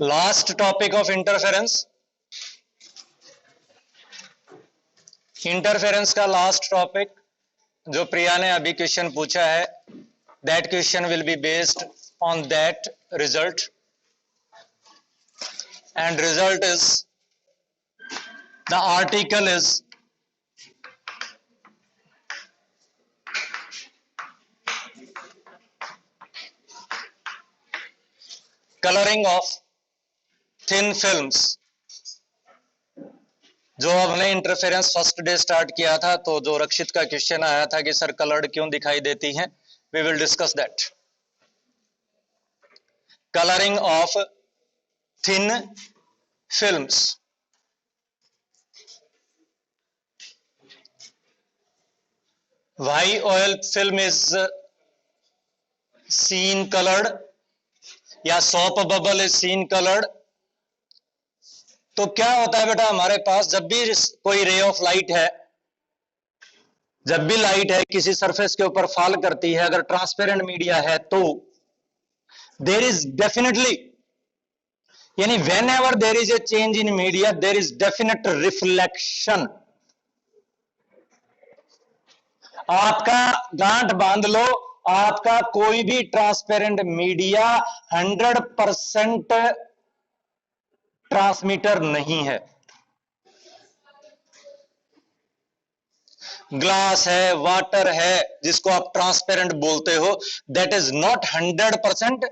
Last topic of interference. Interference का last topic जो प्रिया ने अभी क्वेश्चन पूछा है, that question will be based on that result, and result is the article is colouring of thin films. जो हमने interference first day start किया था, तो जो रक्षित का क्वेश्चन आया था कि सर कलर्ड क्यों दिखाई देती हैं, we will discuss that. Colouring of thin films. Why oil film is seen colored या soap bubble is seen colored? तो क्या होता है बेटा, हमारे पास जब भी कोई रे ऑफ लाइट है, जब भी लाइट है किसी सरफेस के ऊपर फॉल करती है, अगर ट्रांसपेरेंट मीडिया है तो देयर इज डेफिनेटली, यानी when ever there is a change in media there is definite reflection. आपका गांठ बांध लो, आपका कोई भी ट्रांसपेरेंट मीडिया 100% ट्रांसमीटर नहीं है। ग्लास है, वाटर है, जिसको आप ट्रांसपेरेंट बोलते हो, that is not 100%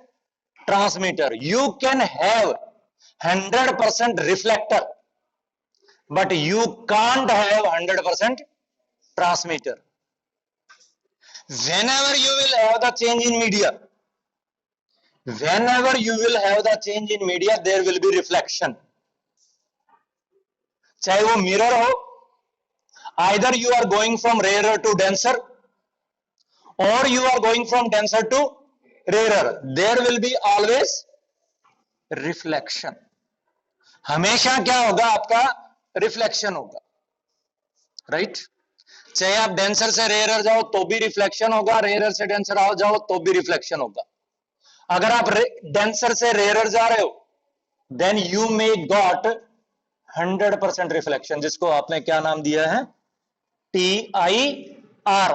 transmitter. You can have 100% reflector, but you can't have 100% transmitter. Whenever you will have the change in media, whenever you will have the change in media, there will be reflection. चाहे वो mirror हो, either you are going from rarer to denser or you are going from denser to rarer, there will be always reflection. हमेशा क्या होगा, आपका reflection होगा, right? चाहे आप डेंसर से रेयर जाओ तो भी रिफ्लेक्शन होगा, रेयर से डेंसर आओ जाओ तो भी रिफ्लेक्शन होगा। अगर आप डेंसर से रेयर जा रहे हो, then you may got 100% reflection, जिसको आपने क्या नाम दिया है, TIR,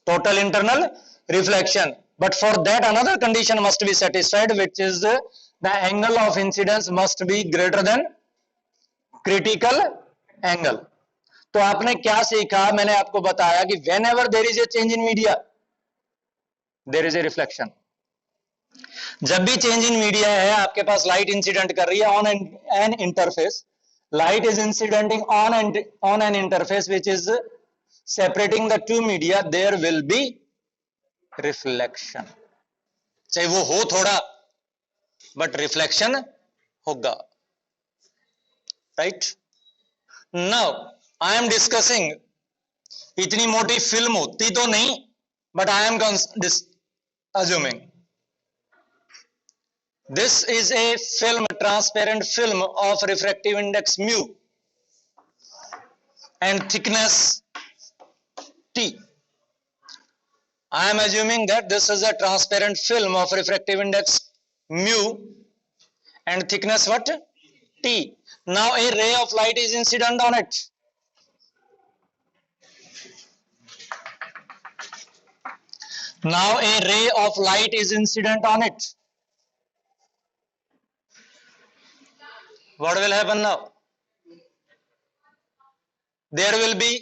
total internal reflection. But for that another condition must be satisfied, which is the angle of incidence must be greater than critical angle. तो आपने क्या सीखा, मैंने आपको बताया कि whenever there is a change in media there is a reflection. जब भी चेंज इन मीडिया है, आपके पास लाइट इंसिडेंट कर रही है on an interface, light is incidenting on an interface which is separating the two media, there will be reflection. चाहे वो हो थोड़ा, बट रिफ्लेक्शन होगा, right? Now I am discussing, इतनी मोटी फिल्म होती तो नहीं, but I am assuming this is a film, transparent film of refractive index mu and thickness T. I am assuming that this is a transparent film of refractive index mu and thickness what? T. Now a ray of light is incident on it. Now a ray of light is incident on it. What will happen now? There will be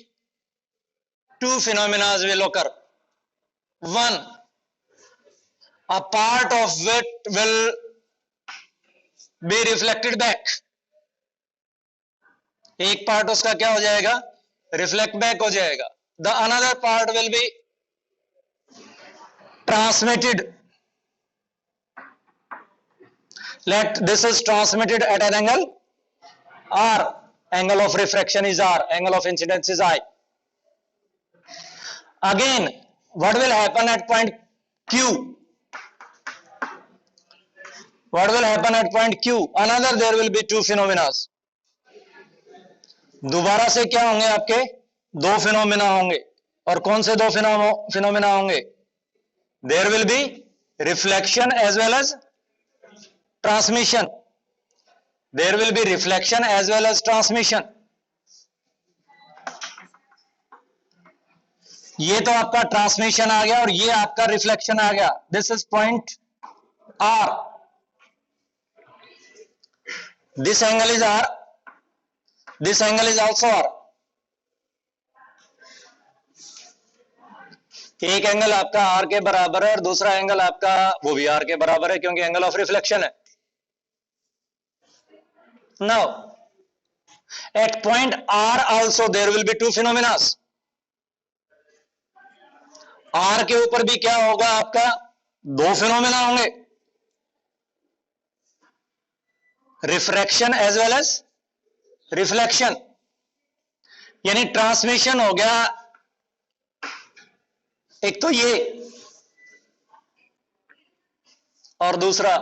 two phenomena will occur. One, a part of it will be reflected back. एक part उसका क्या हो जाएगा, reflect back हो जाएगा. The another part will be transmitted. Let this is transmitted at an angle R. Angle of refraction is R. Angle of incidence is I. Again, what will happen at point Q? What will happen at point Q? Another there will be two phenomena. दोबारा से क्या होंगे, आपके दो phenomena होंगे. और कौन से दो फिनोमिना होंगे? There will be reflection as well as transmission. There will be reflection as well as transmission. ये तो आपका ट्रांसमिशन आ गया और ये आपका रिफ्लेक्शन आ गया। This is point R, this angle is R, this angle is also R. एक एंगल आपका आर के बराबर है और दूसरा एंगल आपका वो भी आर के बराबर है, क्योंकि एंगल ऑफ रिफ्लेक्शन है। Now at point R also there will be two phenomenas. R के ऊपर भी क्या होगा आपका, दो फिनोमिना होंगे, refraction as well as reflection. यानी ट्रांसमिशन हो गया एक तो ये, और दूसरा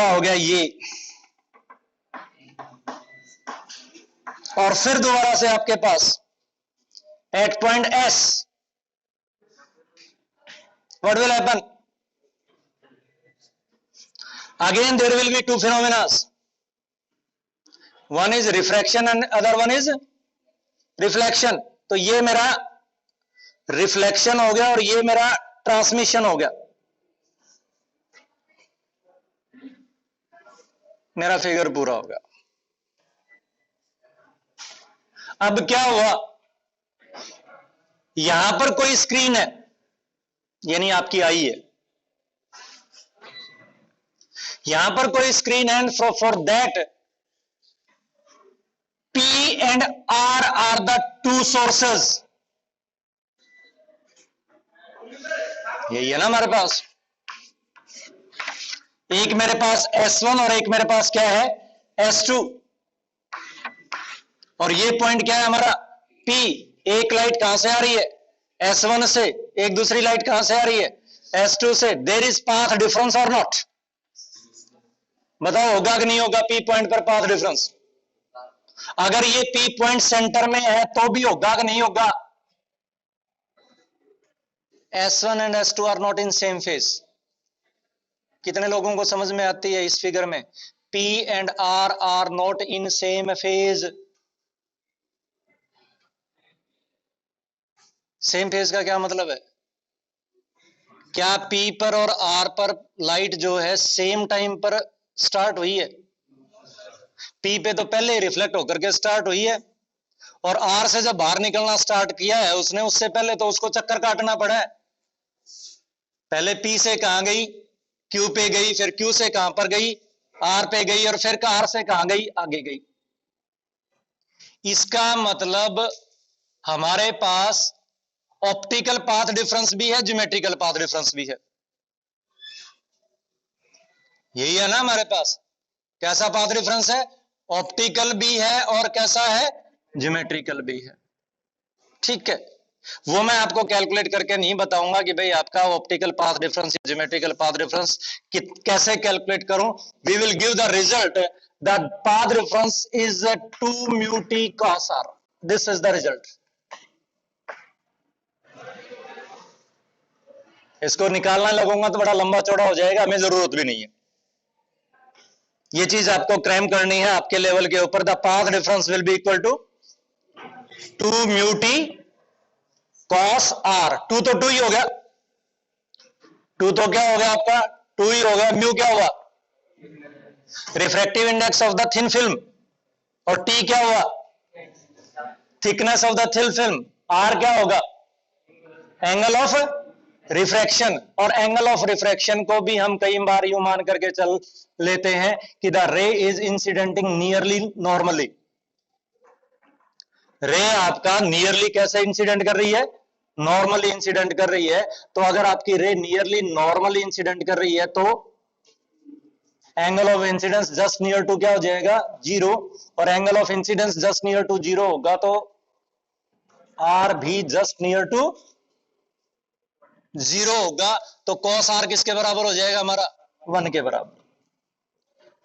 हो गया ये, और फिर दोबारा से आपके पास at point S what will happen, again there will be two phenomenas, one is refraction and other one is reflection. तो ये मेरा रिफ्लेक्शन हो गया और ये मेरा ट्रांसमिशन हो गया। मेरा फिगर पूरा हो गया। अब क्या हुआ, यहां पर कोई स्क्रीन है, यानी आपकी आई है, यहां पर कोई स्क्रीन है, for that P and R are the two sources। यही है ना हमारे पास, एक मेरे पास S1 और एक मेरे पास क्या है S2, और ये पॉइंट क्या है हमारा P। एक लाइट कहां से आ रही है S1 से, एक दूसरी लाइट कहां से आ रही है S2 से। देयर इज पाथ डिफरेंस और नॉट, बताओ होगा कि नहीं होगा P पॉइंट पर पाथ डिफरेंस। अगर ये P पॉइंट सेंटर में है तो भी होगा कि नहीं होगा। S1 and S2 are not in same phase. कितने लोगों को समझ में आती है इस फिगर में, P and R are not in same phase. Same phase का क्या मतलब है, क्या P पर और R पर लाइट जो है सेम टाइम पर स्टार्ट हुई है। P पे तो पहले ही रिफ्लेक्ट होकर के स्टार्ट हुई है, और R से जब बाहर निकलना स्टार्ट किया है उसने, उससे पहले तो उसको चक्कर काटना पड़ा है। पहले P से कहां गई, Q पे गई, फिर Q से कहां पर गई, R पे गई, और फिर R से कहां गई, आगे गई। इसका मतलब हमारे पास ऑप्टिकल पाथ डिफरेंस भी है, ज्योमेट्रिकल पाथ डिफरेंस भी है। यही है ना हमारे पास, कैसा पाथ डिफरेंस है, ऑप्टिकल भी है और कैसा है, ज्योमेट्रिकल भी है। ठीक है, वो मैं आपको कैलकुलेट करके नहीं बताऊंगा कि भाई आपका optical path difference, geometrical path difference कैसे कैलकुलेट करूं। We will give the result, the path difference is 2 mu t cos r। This is the result. इसको निकालना लगूंगा तो बड़ा लंबा चौड़ा हो जाएगा, हमें जरूरत भी नहीं है। ये चीज आपको क्रैम करनी है आपके लेवल के ऊपर। The path difference will be equal to 2 mu t cos r। 2 तो 2 ही हो गया, 2 तो क्या हो गया आपका 2 ही हो गया। म्यू क्या हुआ, refractive index of the thin film, और t क्या हुआ, thickness of the thin film. r क्या होगा, एंगल ऑफ रिफ्रैक्शन। और एंगल ऑफ रिफ्रैक्शन को भी हम कई बार यूं मान करके चल लेते हैं कि द रे इज इंसिडेंटिंग नियरली नॉर्मली। रे आपका नियरली कैसे इंसिडेंट कर रही है, नॉर्मली इंसिडेंट कर रही है। तो अगर आपकी रे नियरली नॉर्मली इंसिडेंट कर रही है तो angle of incidence just near to क्या हो जाएगा, 0। और angle of incidence just near to 0 होगा तो आर भी जस्ट नियर टू 0 होगा। तो कॉस आर किसके बराबर हो जाएगा हमारा, 1 के बराबर।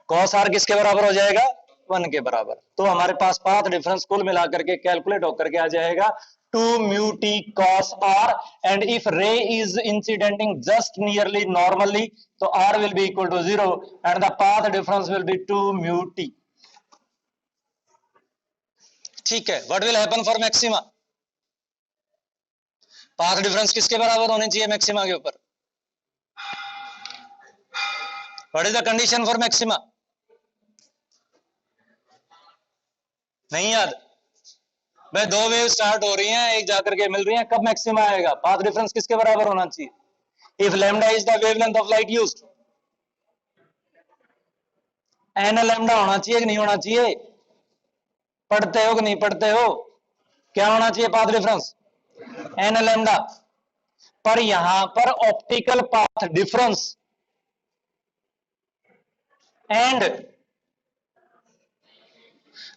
कॉस आर किसके बराबर हो जाएगा, 1 के बराबर। तो हमारे पास पाथ डिफरेंस कुल मिलाकर के कैलकुलेट होकर के आ जाएगा 2 mu t cos r, and if ray is incidenting just nearly normally, so r will be equal to 0 and the path difference will be 2 mu t. ठीक है, what will happen for maxima? Path difference किसके बराबर होने चाहिए maxima के ऊपर? What is the condition for maxima? नहीं याद? भाई दो वेव स्टार्ट हो रही हैं, एक जाकर के मिल रही हैं, कब मैक्सिमा आएगा? पाथ डिफरेंस किसके बराबर होना चाहिए? If lambda is the wavelength of light used, n lambda होना चाहिए कि नहीं होना चाहिए? पढ़ते हो कि नहीं पढ़ते हो? क्या होना चाहिए पाथ डिफरेंस? N lambda. पर यहां पर optical path difference and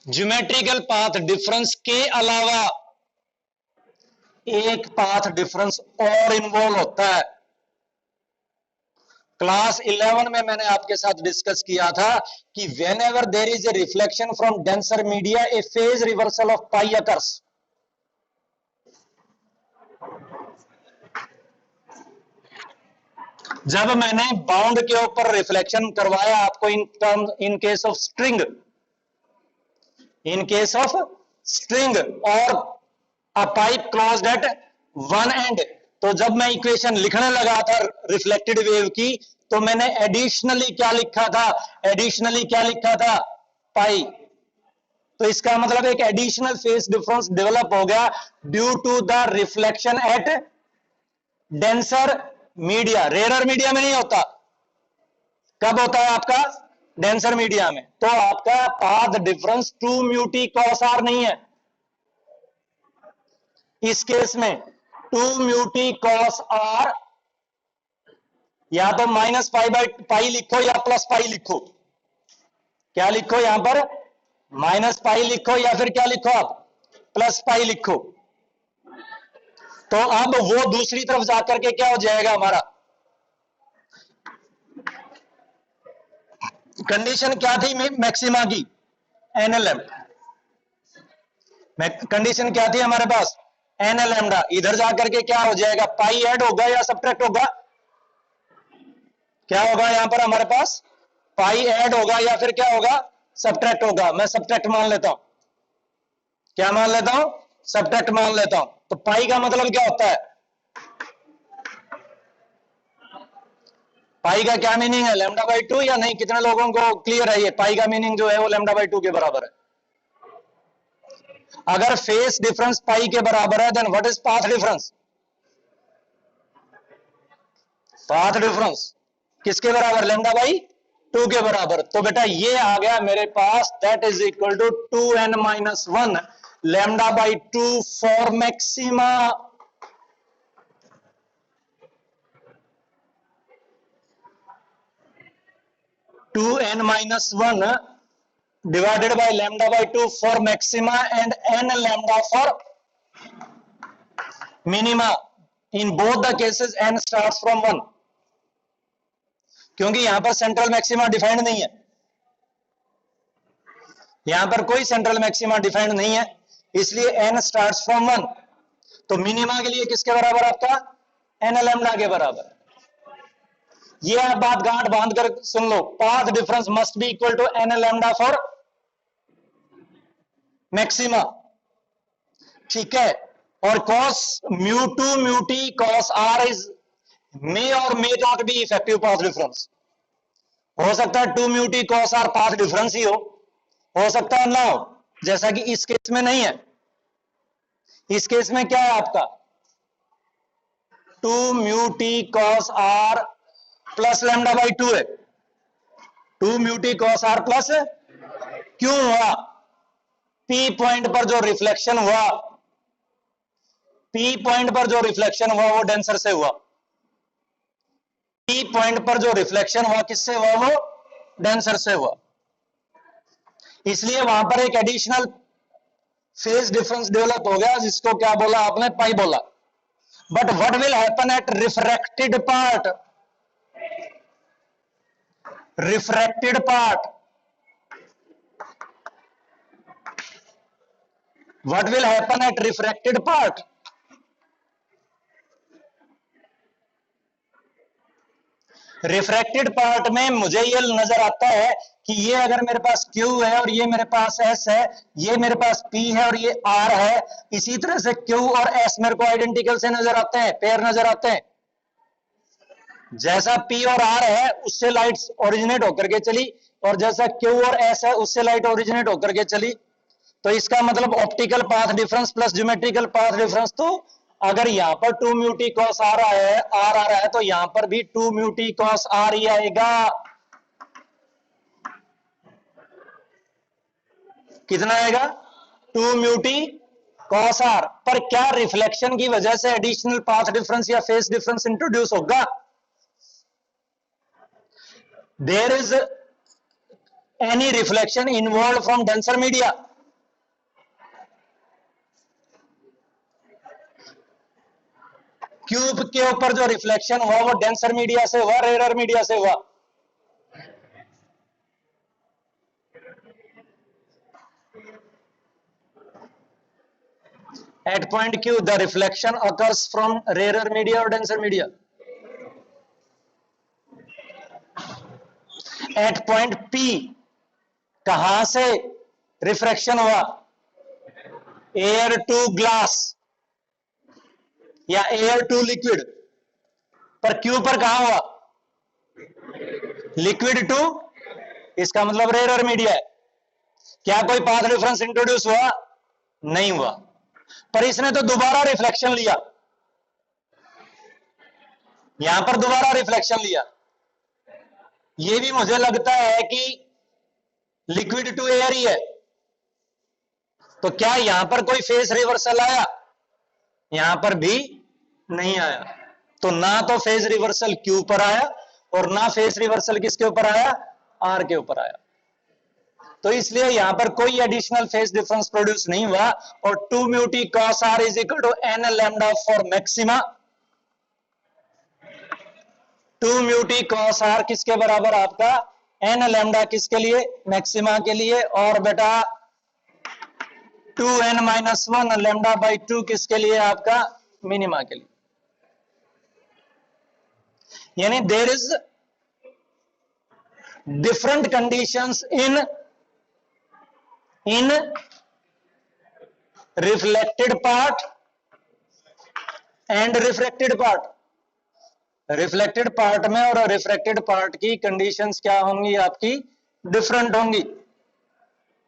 geometrical path difference के अलावा एक पाथ डिफरेंस और इन्वॉल्व होता है। क्लास 11 में मैंने आपके साथ डिस्कस किया था कि whenever there is a reflection from denser media a phase reversal of pi occurs. जब मैंने बाउंड के ऊपर रिफ्लेक्शन करवाया आपको in case of string, in case of string और a pipe closed at one end, तो जब मैं इक्वेशन लिखने लगा था रिफ्लेक्टेड वेव की, तो मैंने एडिशनली क्या लिखा था? एडिशनली क्या लिखा था? पाई। तो इसका मतलब एक एडिशनल फेस डिफरेंस डेवलप हो गया due to the reflection at denser media. Rare media में नहीं होता, कब होता है आपका? डेंसर मीडिया में। तो आपका path difference 2 mu t cos r नहीं है इस केस में। 2 mu t cos r या तो माइनस पाई लिखो या प्लस पाई लिखो। क्या लिखो यहां पर? माइनस पाई लिखो या फिर क्या लिखो आप? प्लस पाई लिखो। तो अब वो दूसरी तरफ जाकर के क्या हो जाएगा हमारा? कंडीशन क्या थी मैक्सिमा की? एनएलएम। कंडीशन क्या थी हमारे पास? N lambda. इधर जाकर के क्या हो जाएगा? पाई ऐड होगा या सब्ट्रैक्ट होगा? क्या होगा यहां पर हमारे पास? पाई ऐड होगा या फिर क्या होगा? सब्ट्रैक्ट होगा। मैं सब्ट्रैक्ट मान लेता हूं। क्या मान लेता हूं? सब्ट्रैक्ट मान लेता हूं। तो पाई का मतलब क्या होता है? पाई का क्या मीनिंग है? लैम्डा बाई 2 या नहीं? कितने लोगों को क्लियर है ये? पाई का मीनिंग जो है वो लैम्डा बाई 2 के बराबर है। अगर फेस डिफरेंस पाई के बराबर है then what is path difference? Path difference किसके बराबर? लैम्डा बाई 2 के बराबर। तो बेटा ये आ गया मेरे पास, that is equal to 2n-1 lambda by 2 for maxima. Two n-1 divided by lambda by 2 for maxima and n lambda for minima. In both the cases n starts from 1, क्योंकि यहां पर सेंट्रल मैक्सिमा डिफाइंड नहीं है। यहां पर कोई central maxima defined नहीं है, इसलिए n स्टार्ट्स फ्रॉम 1। तो मिनिमा के लिए किसके बराबर आपका? n लैम्डा के बराबर। ये आप बात गांठ बांध कर सुन लो, path difference must be equal to n lambda for maxima. ठीक है। और cos mu2 mu t cos r is may और may not be effective path difference. हो सकता है 2 mu t cos r path difference ही हो सकता है ना हो, जैसा कि इस केस में नहीं है। इस केस में क्या है आपका? 2 mu t cos r plus lambda by 2 है। 2 mu t cos r plus क्यों हुआ? पी पॉइंट पर जो रिफ्लेक्शन हुआ, पी पॉइंट पर जो रिफ्लेक्शन हुआ वो डेंसर से हुआ। पी पॉइंट पर जो रिफ्लेक्शन हुआ किससे हुआ? वो डेंसर से हुआ। इसलिए वहां पर एक एडिशनल फेज डिफरेंस डेवलप हो गया, जिसको क्या बोला आपने? पाई बोला। But what will happen at refracted part? Refracted part What will happen at refracted part? Refracted part में मुझे ये नजर आता है कि ये अगर मेरे पास Q है और ये मेरे पास S है, ये मेरे पास P है और ये R है, इसी तरह से Q और S मेरे को आइडेंटिकल से नजर आते हैं, पेयर नजर आते हैं। जैसा P और R है उससे लाइट ओरिजिनेट होकर के चली, और जैसा Q और S है उससे लाइट ओरिजिनेट होकर के चली। तो इसका मतलब optical path difference plus geometrical path difference, तो अगर यहां पर 2 म्यू टी कॉस आर आ रहा है तो यहां पर भी 2 म्यू टी कॉस आर ही आएगा। कितना आएगा? 2 म्यू टी कॉस आर। पर क्या रिफ्लेक्शन की वजह से एडिशनल पाथ डिफरेंस या फेस डिफरेंस इंट्रोड्यूस होगा? There is any reflection involve from denser media? Cube के ऊपर जो रिफ्लेक्शन हुआ वो डेंसर मीडिया से हुआ, रेयर मीडिया से हुआ? At point Q, the reflection occurs from rarer media or denser media? At point P, कहां से रिफ्रैक्शन हुआ? एयर टू ग्लास या एयर टू लिक्विड? पर Q पर कहां हुआ? लिक्विड टू, इसका मतलब रेयर मीडिया है। क्या कोई पाथ डिफरेंस इंट्रोड्यूस हुआ? नहीं हुआ। पर इसने तो दोबारा रिफ्लेक्शन लिया, यहां पर दोबारा रिफ्लेक्शन लिया। ये भी मुझे लगता है कि लिक्विड टू एयर ही है। तो क्या यहां पर कोई फेस रिवर्सल आया? यहां पर भी नहीं आया। तो ना तो फेस रिवर्सल Q पर आया और ना फेस रिवर्सल किसके ऊपर आया? R के ऊपर आया। तो इसलिए यहां पर कोई एडिशनल फेस डिफरेंस प्रोड्यूस नहीं हुआ। और 2 mu t cos r is equal to n lambda for maxima. 2 mu t cos r किसके बराबर? आपका एन लैम्डा किसके लिए? मैक्सिमा के लिए। और बेटा 2n माइनस 1 लैम्डा बाई 2 किसके लिए? आपका मिनिमा के लिए। यानी there is different conditions in reflected part and refracted part. Reflected part में और रिफ्रैक्टेड पार्ट की कंडीशंस क्या होंगी? आपकी डिफरेंट होंगी।